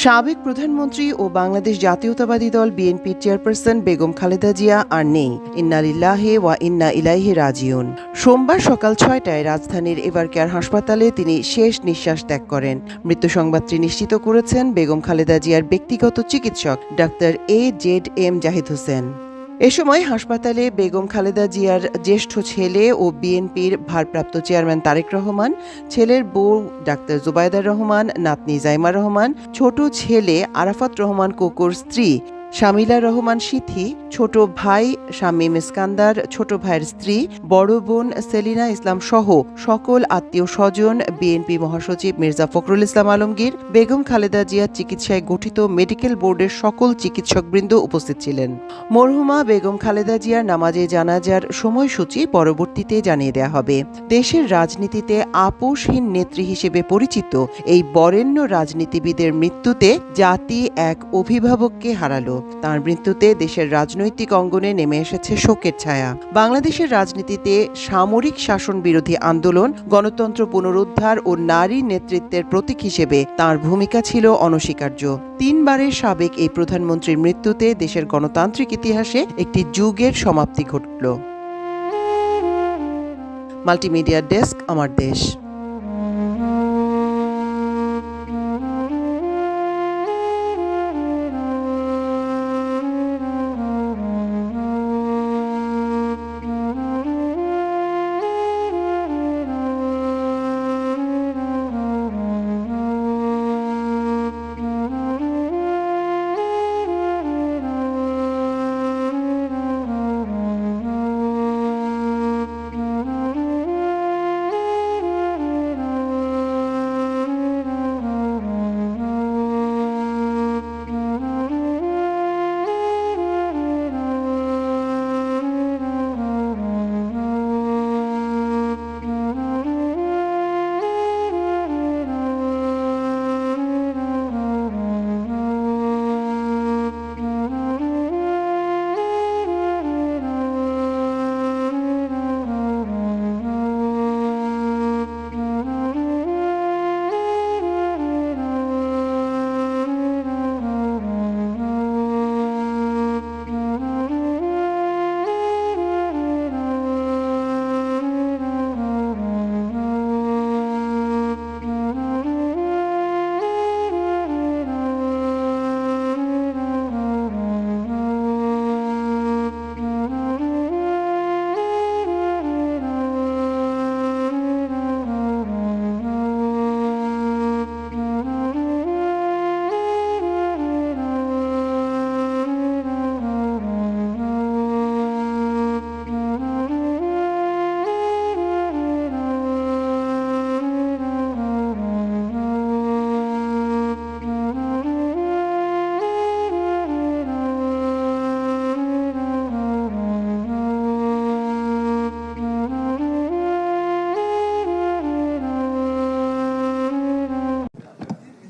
সাবেক প্রধানমন্ত্রী ও বাংলাদেশ জাতীয়তাবাদী দল বিএনপির চেয়ারপারসন বেগম খালেদা জিয়া আর নেই। ইন্না লিল্লাহি ওয়া ইন্না ইলাইহি রাজিউন। সোমবার সকাল 6টায় রাজধানীর এভারকেয়ার হাসপাতালে তিনি শেষ নিঃশ্বাস ত্যাগ করেন। মৃত্যু সংবাদটি নিশ্চিত করেছেন বেগম খালেদা জিয়ার ব্যক্তিগত চিকিৎসক ডাক্তার AZM জাহিদ হোসেন। এ সময় হাসপাতালে বেগম খালেদা জিয়ার জ্যেষ্ঠ ছেলে ও বিএনপির ভারপ্রাপ্ত চেয়ারম্যান তারেক রহমান, ছেলের বউ ডাক্তার জুবাইদার রহমান, নাতনি জাইমা রহমান, ছোট ছেলে আরাফাত রহমান কোকোর স্ত্রী শামিলা রহমান সিথি, ছোট ভাই শামীম ইস্কান্দার, ছোট ভাইয়ের স্ত্রী, বড় বোন সেলিনা ইসলাম সহ সকল আত্মীয় স্বজন, বিএনপি মহাসচিব মির্জা ফখরুল ইসলাম আলমগীর, বেগম খালেদা জিয়ার চিকিৎসায় গঠিত মেডিকেল বোর্ডের সকল চিকিৎসকবৃন্দ উপস্থিত ছিলেন। মরহুমা বেগম খালেদা জিয়ার নামাজে জানাজার সময়সূচি পরবর্তীতে জানিয়ে দেওয়া হবে। দেশের রাজনীতিতে আপোষহীন নেত্রী হিসেবে পরিচিত এই বরেণ্য রাজনীতিবিদের মৃত্যুতে জাতি এক অভিভাবককে হারালো। তার মৃত্যুতে দেশের রাজনৈতিক অঙ্গনে নেমে এসেছে শোকের ছায়া। বাংলাদেশের রাজনীতিতে সামরিক শাসন বিরোধী আন্দোলন, গণতন্ত্র পুনরুদ্ধার ও নারী নেতৃত্বের প্রতীক হিসেবে তার ভূমিকা ছিল অনস্বীকার্য। 3 বারের সাবেক এই প্রধানমন্ত্রীর মৃত্যুতে দেশের গণতান্ত্রিক ইতিহাসে একটি যুগের সমাপ্তি ঘটল। মাল্টিমিডিয়া ডেস্ক, আমার দেশ।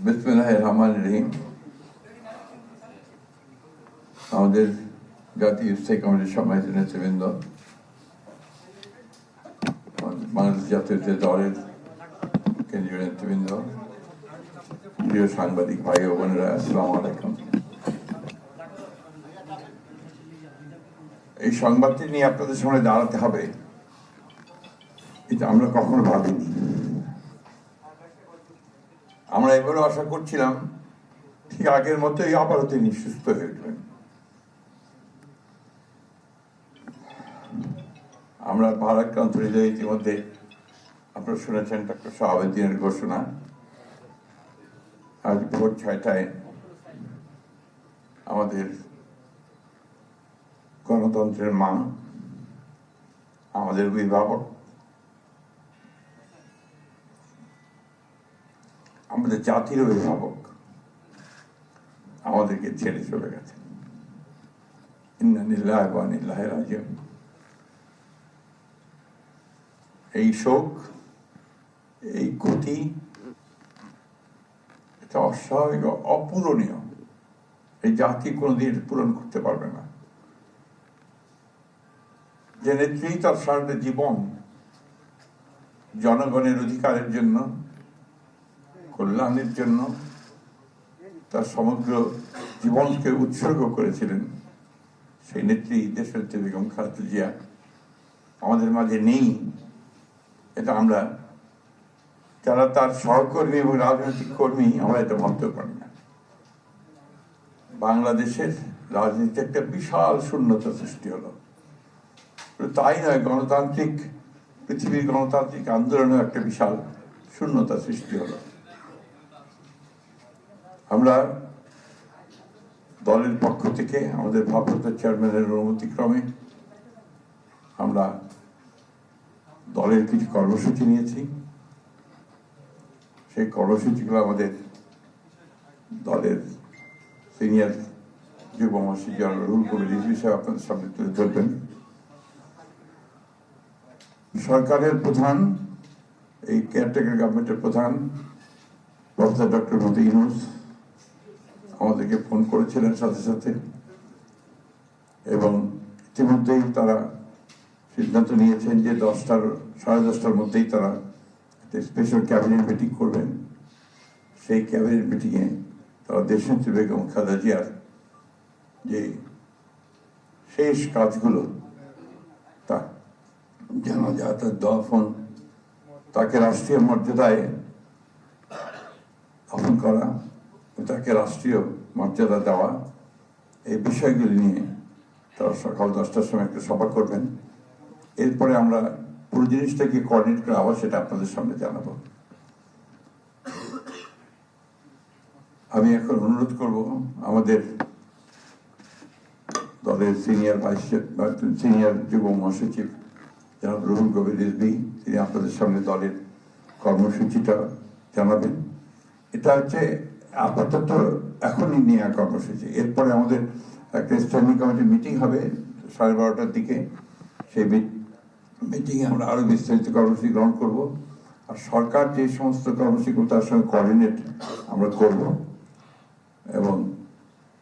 বিসমিল্লাহির-রহমানির-রহিম। আমাদের জাতীয় স্থায়ী কমিটির সম্মানিত নেতৃবৃন্দ, বাংলাদেশ জাতীয় দলের কেন্দ্রীয় নেতৃবৃন্দ, প্রিয় সাংবাদিক ভাই ও বোনেরা, আসসালামু আলাইকুম। এই সংবাদটি নিয়ে আপনাদের সামনে দাঁড়াতে হবে, এটা আমরা কখনো ভাবিনি। আমরা এবারও আশা করছিলাম ঠিক আগের মতোই আবারও তিনি সুস্থ হয়ে উঠবেন। আমরা ভারাক্রান্ত হৃদয়ে ইতিমধ্যে আপনারা শুনেছেন ডক্টর শাহাবুদ্দিনের ঘোষণা। আজ ভোর 6টায় আমাদের গণতন্ত্রের মা, আমাদের অভিভাবক, আমাদের জাতির অভিভাবক আমাদেরকে ছেড়ে চলে গেছে। ইন্না লিল্লাহি ওয়া ইন্না ইলাইহি রাজিউন। এই শোক, এই ক্ষতি, এটা অস্বাভাবিক, অপূরণীয়। এই জাতি কোনোদিন পূরণ করতে পারবে না। যে নেত্রী তার সারাটা জীবন জনগণের অধিকারের জন্য, কল্যাণের জন্য, তার সমগ্র জীবনকে উৎসর্গ করেছিলেন, সেই নেত্রী দেশনেত্রী বেগম খালেদা জিয়া আমাদের মাঝে নেই, এটা আমরা যারা তার সহকর্মী এবং রাজনৈতিক কর্মী আমরা এটা ভাবতেও পারি না। বাংলাদেশের রাজনীতিতে একটা বিশাল শূন্যতা সৃষ্টি হলো। তাই নয়, পৃথিবীর গণতান্ত্রিক আন্দোলনেও একটা বিশাল শূন্যতা সৃষ্টি হলো। আমরা দলের পক্ষ থেকে আমাদের ভারপ্রাপ্ত চেয়ারম্যানের অনুমতিক্রমে আমরা দলের কিছু কর্মসূচি নিয়েছি। সেই কর্মসূচিগুলো আমাদের দলের সিনিয়র যুব মহাসচিব জনাব রুহুল কবির রিজভী সাহেব আপনাদের সামনে তুলে ধরবেন। সরকারের প্রধান, এই কেয়ারটেকার গভর্নমেন্টের প্রধান প্রফেসর ডক্টর মোহাম্মদ ইউনূস আমাদেরকে ফোন করেছিলেন সাথে সাথে, এবং ইতিমধ্যেই তারা সিদ্ধান্ত নিয়েছেন যে 10টার মধ্যেই তারা একটা স্পেশাল ক্যাবিনেট মিটিং করবেন। সেই ক্যাবিনেট মিটিংয়ে তারা দেশনেত্রী বেগম খালেদা জিয়ার যে শেষ কাজগুলো, তা জানাজা, দফন, তাকে রাষ্ট্রীয় মর্যাদায় দফন করা, তাকে রাষ্ট্রীয় মর্যাদা দেওয়া, এই বিষয়গুলি নিয়ে তারা সকাল 10টার সময় একটা সভা করবেন। এরপরে আমরা পুরো জিনিসটাকে কোঅর্ডিনেট করে আবার সেটা আপনাদের সামনে জানাবো। আমি এখন অনুরোধ করব আমাদের দলের সিনিয়র যুব মহাসচিব জনাব রুহুল কবির রিজভী, তিনি আপনাদের সামনে দলের কর্মসূচিটা জানাবেন। এটা হচ্ছে আপাতত এখনই নেওয়া কর্মসূচি। এরপরে আমাদের একটা স্ট্যান্ডিং কমিটি মিটিং হবে 12:30টার দিকে। সেই মিটিংয়ে আমরা আরো বিস্তারিত কর্মসূচি গ্রহণ করব, আর সরকার যে সমস্ত কর্মসূচিগুলো তার সঙ্গে কোঅর্ডিনেট আমরা করব, এবং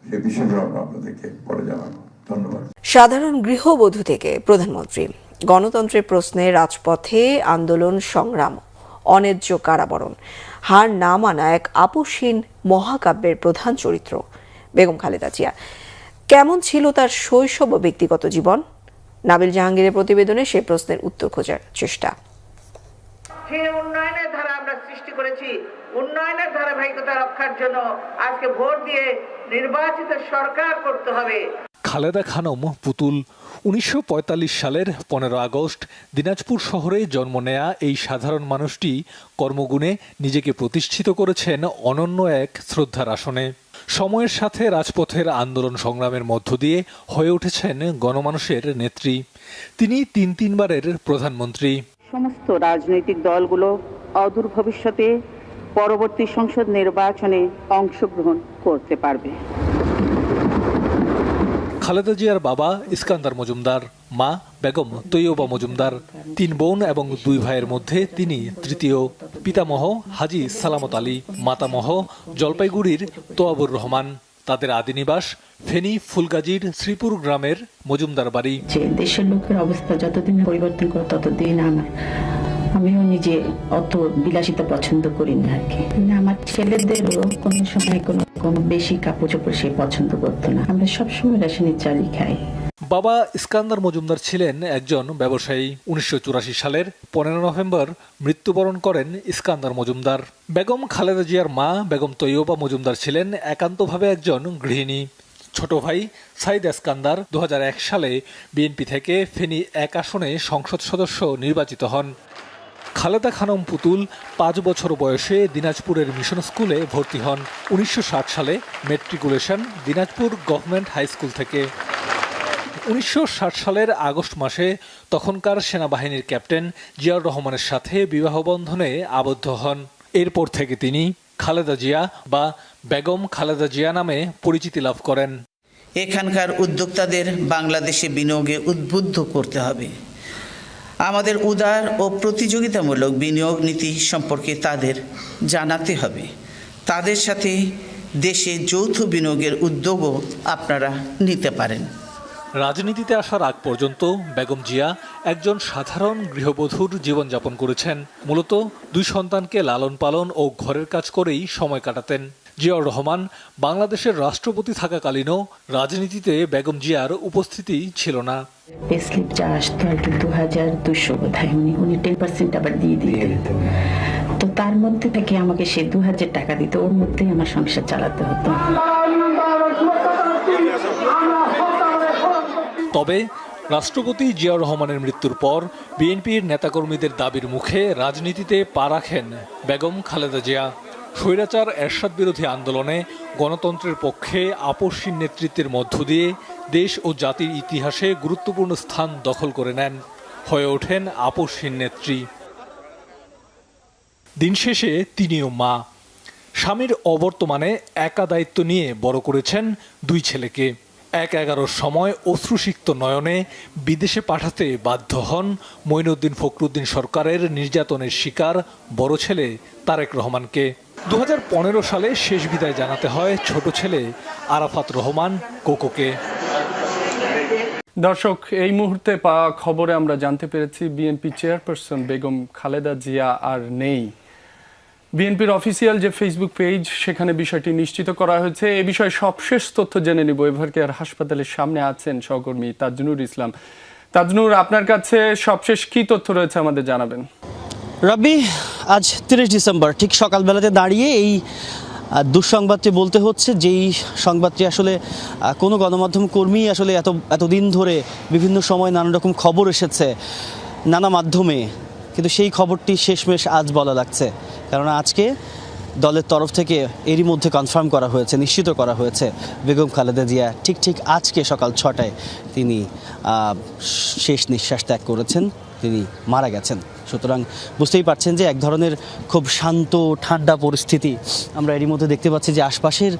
সে বিষয়গুলো আমরা আপনাদেরকে পরে জানাবো। ধন্যবাদ। সাধারণ গৃহবধূ থেকে প্রধানমন্ত্রী, গণতন্ত্রের প্রশ্নে রাজপথে আন্দোলন সংগ্রাম, অন্যায্য কারাবরণ, হার না মানা এক আপসহীন মহাকাব্যের প্রধান চরিত্র বেগম খালেদা জিয়া। কেমন ছিল তার শৈশব ও ব্যক্তিগত জীবন? নাবিল জাহাঙ্গীরের প্রতিবেদনে সে প্রশ্নের উত্তর খোঁজার চেষ্টা। যে উন্নয়নের ধারা আমরা সৃষ্টি করেছি, উন্নয়নের ধারাবাহিকতা রক্ষার জন্য আজকে ভোট দিয়ে নির্বাচিত সরকার করতে হবে। খালেদা খানম পুতুল 1945 সালের 15 আগস্ট দিনাজপুর শহরে জন্ম নেয়া এই সাধারণ মানুষটি কর্মগুণে নিজেকে প্রতিষ্ঠিত করেছেন অনন্য এক শ্রদ্ধার আসনে। সময়ের সাথে রাজপথের আন্দোলন সংগ্রামের মধ্য দিয়ে হয়ে উঠেছেন গণমানুষের নেত্রী। তিনি তিনবারের প্রধানমন্ত্রী। সমস্ত রাজনৈতিক দলগুলো অদূর ভবিষ্যতে পরবর্তী সংসদ নির্বাচনে অংশগ্রহণ করতে পারবে। খালেদা জিয়ার বাবা ইস্কান্দার মজুমদার, মা বেগম তৈয়বা মজুমদার, 3 বোন এবং 2 ভাইয়ের মধ্যে তিনি তৃতীয়। পিতামহ হাজী সালামত আলী, মাতামহ জলপাইগুড়ির তোয়াবুর রহমান। তাদের আদিনিবাস ফেনী ফুলগাজীর শ্রীপুর গ্রামের মজুমদার বাড়ি। যে দেশের লোকের অবস্থা যতদিন পরিবর্তন করে ততদিন আমিও নিজে অত বিলাসিতা পছন্দ করি না আর কি। আমার ছেলেদেরও কোনো সময় কোনো বেশি কাপড় চোপড় সে পছন্দ করতো না। আমরা সবসময় রেশনের চালই খাই। বাবা ইস্কান্দার মজুমদার ছিলেন একজন ব্যবসায়ী। 1984 সালের 15 নভেম্বর মৃত্যুবরণ করেন ইস্কান্দার মজুমদার। বেগম খালেদা জিয়ার মা বেগম তৈয়বা মজুমদার ছিলেন একান্তভাবে একজন গৃহিণী। ছোট ভাই সাইদ ইস্কান্দার 2001 সালে বিএনপি থেকে ফেনী 1 আসনে সংসদ সদস্য নির্বাচিত হন। খালেদা খানম পুতুল 5 বছর বয়সে দিনাজপুরের মিশন স্কুলে ভর্তি হন। 1960 সালে matriculation Dinajpur government high school থেকে। 1960 সালের আগস্ট মাসে তখনকার সেনাবাহিনীর ক্যাপ্টেন জিয়াউর রহমানের সাথে বিবাহ বন্ধনে আবদ্ধ হন। এরপর থেকে তিনি খালেদা জিয়া বা বেগম খালেদা জিয়া নামে পরিচিতি লাভ করেন। এখানকার উদ্যোক্তাদের বাংলাদেশে বিনিয়োগে উদ্বুদ্ধ করতে হবে। আমাদের উদার ও প্রতিযোগিতামূলক বিনিয়োগ নীতি সম্পর্কে তাদের জানাতে হবে। তাদের সাথে দেশে যৌথ বিনিয়োগের উদ্যোগও আপনারা নিতে পারেন। রাজনীতিতে আসার আগ পর্যন্ত বেগম জিয়া একজন সাধারণ গৃহবধূর জীবনযাপন করেছেন। মূলত 2 সন্তানকে লালন পালন ও ঘরের কাজ করেই সময় কাটাতেন। জিয়াউর রহমান বাংলাদেশের রাষ্ট্রপতি থাকাকালীনও রাজনীতিতে বেগম জিয়ার উপস্থিতি ছিল না। পে স্লিপ যা আসতো আর কি 2200 বোধহয় উনি 10% আবার দিয়ে দিতেন। তো তার মধ্যে থেকে আমাকে সে 2000 টাকা দিত, ওর মধ্যেই আমার সংসার চালাতে হতো। তবে রাষ্ট্রপতি জিয়াউর রহমানের মৃত্যুর পর বিএনপির নেতাকর্মীদের দাবির মুখে রাজনীতিতে পা রাখেন বেগম খালেদা জিয়া। স্বৈরাচার এরশাদ বিরোধী আন্দোলনে গণতন্ত্রের পক্ষে আপসহীন নেতৃত্বের মধ্য দিয়ে দেশ ও জাতির ইতিহাসে গুরুত্বপূর্ণ স্থান দখল করে নেন, হয়ে ওঠেন আপসহীন নেত্রী। দিন শেষে তিনিও মা। স্বামীর অবর্তমানে একা দায়িত্ব নিয়ে বড় করেছেন দুই ছেলেকে। 11-11 সময় অশ্রুসিক্ত নয়নে বিদেশে পাঠাতে বাধ্য হন মঈনুদ্দিন ফখরুদ্দিন সরকারের নির্যাতনের শিকার বড় ছেলে তারেক রহমানকে। 2015 সালে শেষ বিদায় জানাতে হয় ছোট ছেলে আরাফাত রহমান কোকোকে। দর্শক, এই মুহূর্তে পাওয়া খবরে আমরা জানতে পেরেছি বিএনপি চেয়ারপারসন বেগম খালেদা জিয়া আর নেই। বিএনপির অফিসিয়াল যে ফেসবুক পেজ, সেখানে বিষয়টি নিশ্চিত করা হয়েছে। এ বিষয়ে সবশেষ তথ্য জেনে নিব। এভারকেয়ার হাসপাতালের সামনে আছেন সহকর্মী তাজনুর ইসলাম। তাজনুর, আপনার কাছে সবশেষ কি তথ্য রয়েছে আমাদের জানাবেন। রবি, আজ 30 ডিসেম্বর ঠিক সকালবেলাতে দাঁড়িয়ে এই দুঃসংবাদটি বলতে হচ্ছে, যেই সংবাদটি আসলে কোনো গণমাধ্যম কর্মী আসলে এতদিন ধরে বিভিন্ন সময় নানা রকম খবর এসেছে নানা মাধ্যমে, কিন্তু সেই খবরটি শেষমেশ আজ বলা লাগছে। কারণ আজকে দলের তরফ থেকে এরই মধ্যে কনফার্ম করা হয়েছে, নিশ্চিত করা হয়েছে বেগম খালেদা জিয়া ঠিক আজকে সকাল 6টায় তিনি শেষ নিঃশ্বাস ত্যাগ করেছেন, তিনি মারা গেছেন। সুতরাং বুঝতেই পারছেন যে এক ধরনের খুব শান্ত ঠান্ডা পরিস্থিতি আমরা এরই মধ্যে দেখতে পাচ্ছি। যে আশপাশের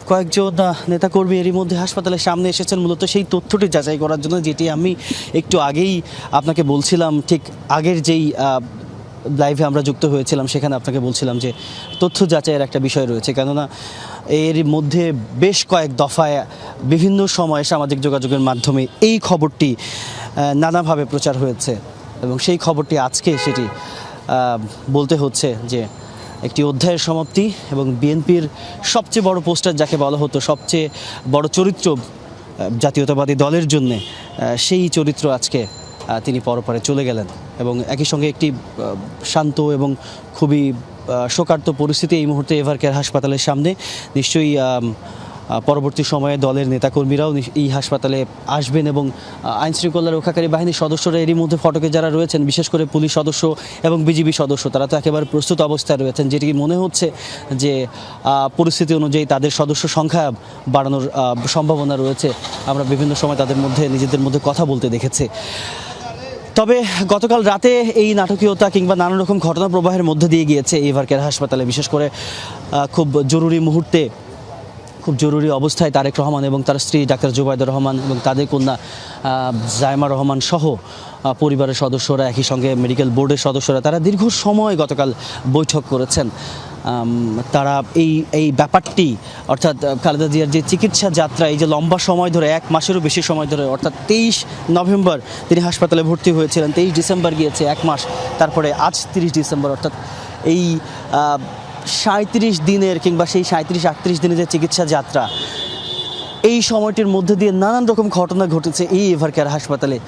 কয়েকজন নেতাকর্মী এরই মধ্যে হাসপাতালের সামনে এসেছেন মূলত সেই তথ্যটি যাচাই করার জন্য, যেটি আমি একটু আগেই আপনাকে বলছিলাম। ঠিক আগের যেই লাইভে আমরা যুক্ত হয়েছিলাম সেখানে আপনাকে বলছিলাম যে তথ্য যাচাইয়ের একটা বিষয় রয়েছে, কেননা এর মধ্যে বেশ কয়েক দফায় বিভিন্ন সময়ে সামাজিক যোগাযোগের মাধ্যমে এই খবরটি নানাভাবে প্রচার হয়েছে এবং সেই খবরটি আজকে সেটি বলতে হচ্ছে যে একটি অধ্যায়ের সমাপ্তি এবং বিএনপির সবচেয়ে বড় পোস্টার যাকে বলা হতো, সবচেয়ে বড় চরিত্র জাতীয়তাবাদী দলের জন্যে, সেই চরিত্র আজকে তিনি পরপারে চলে গেলেন। এবং একই সঙ্গে একটি শান্ত এবং খুবই শোকার্ত পরিস্থিতি এই মুহূর্তে এভারকেয়ার হাসপাতালের সামনে। নিশ্চয়ই পরবর্তী সময়ে দলের নেতাকর্মীরাও এই হাসপাতালে আসবেন এবং আইনশৃঙ্খলা রক্ষাকারী বাহিনীর সদস্যরা এরই মধ্যে ফটকে যারা রয়েছেন, বিশেষ করে পুলিশ সদস্য এবং বিজিবি সদস্য, তারা তো একেবারে প্রস্তুত অবস্থায় রয়েছেন, যেটি মনে হচ্ছে যে পরিস্থিতি অনুযায়ী তাদের সদস্য সংখ্যা বাড়ানোর সম্ভাবনা রয়েছে। আমরা বিভিন্ন সময় তাদের মধ্যে নিজেদের মধ্যে কথা বলতে দেখেছি। তবে গতকাল রাতে এই নাটকীয়তা কিংবা নানা রকম ঘটনা প্রবাহের মধ্যে দিয়ে গিয়েছে এভারকেয়ার হাসপাতালে। বিশেষ করে খুব জরুরি মুহূর্তে, খুব জরুরি অবস্থায় তারেক রহমান এবং তার স্ত্রী ডাক্তার জুবাইদা রহমান এবং তাদের কন্যা জায়মা রহমান সহ পরিবারের সদস্যরা, একই সঙ্গে মেডিকেল বোর্ডের সদস্যরা, তারা দীর্ঘ সময় গতকাল বৈঠক করেছেন। তারা এই ব্যাপারটি, অর্থাৎ খালেদা জিয়ার যে চিকিৎসা যাত্রা, এই যে লম্বা সময় ধরে, 1 মাসেরও বেশি সময় ধরে, অর্থাৎ 23 নভেম্বর তিনি হাসপাতালে ভর্তি হয়েছিলেন, 23 ডিসেম্বর গিয়েছে 1 মাস, তারপরে আজ 30 ডিসেম্বর, অর্থাৎ এই 37 দিনের কিংবা সেই 37-38 দিনের যে চিকিৎসা যাত্রা, এই সময়টির মধ্যে দিয়ে নানান রকম ঘটনা ঘটেছে এই এভারকেয়ার হাসপাতালে।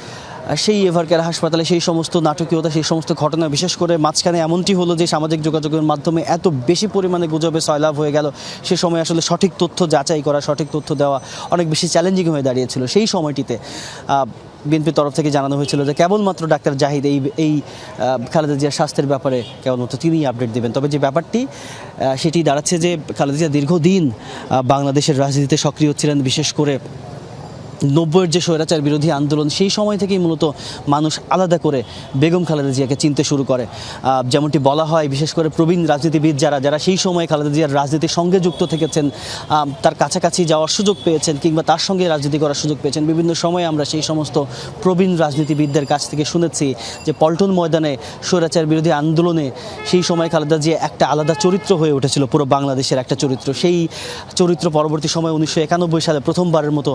সেই এভারকেয়ার হাসপাতালে সেই সমস্ত নাটকীয়তা, সেই সমস্ত ঘটনা, বিশেষ করে মাঝখানে এমনটি হলো যে সামাজিক যোগাযোগের মাধ্যমে এত বেশি পরিমাণে গুজবে সয়লাভ হয়ে গেল, সে সময় আসলে সঠিক তথ্য যাচাই করা, সঠিক তথ্য দেওয়া অনেক বেশি চ্যালেঞ্জিং হয়ে দাঁড়িয়েছিল। সেই সময়টিতে বিএনপির তরফ থেকে জানানো হয়েছিল যে কেবলমাত্র ডাক্তার জাহিদ এই খালেদা জিয়ার স্বাস্থ্যের ব্যাপারে কেবলমাত্র তিনিই আপডেট দেবেন। তবে যে ব্যাপারটি সেটি দাঁড়াচ্ছে যে খালেদা জিয়া দীর্ঘদিন বাংলাদেশের রাজনীতিতে সক্রিয় ছিলেন, বিশেষ করে 90-এর যে স্বৈরাচার বিরোধী আন্দোলন, সেই সময় থেকেই মূলত মানুষ আলাদা করে বেগম খালেদা জিয়াকে চিনতে শুরু করে। যেমনটি বলা হয়, বিশেষ করে প্রবীণ রাজনীতিবিদ যারা সেই সময় খালেদা জিয়ার রাজনীতির সঙ্গে যুক্ত থেকেছেন, তার কাছাকাছি যাওয়ার সুযোগ পেয়েছেন কিংবা তার সঙ্গে রাজনীতি করার সুযোগ পেয়েছেন, বিভিন্ন সময়ে আমরা সেই সমস্ত প্রবীণ রাজনীতিবিদদের কাছ থেকে শুনেছি যে পল্টন ময়দানে স্বৈরাচার বিরোধী আন্দোলনে সেই সময় খালেদা জিয়া একটা আলাদা চরিত্র হয়ে উঠেছিল, পুরো বাংলাদেশের একটা চরিত্র। সেই চরিত্র পরবর্তী সময় 1991 সালে প্রথমবারের মতো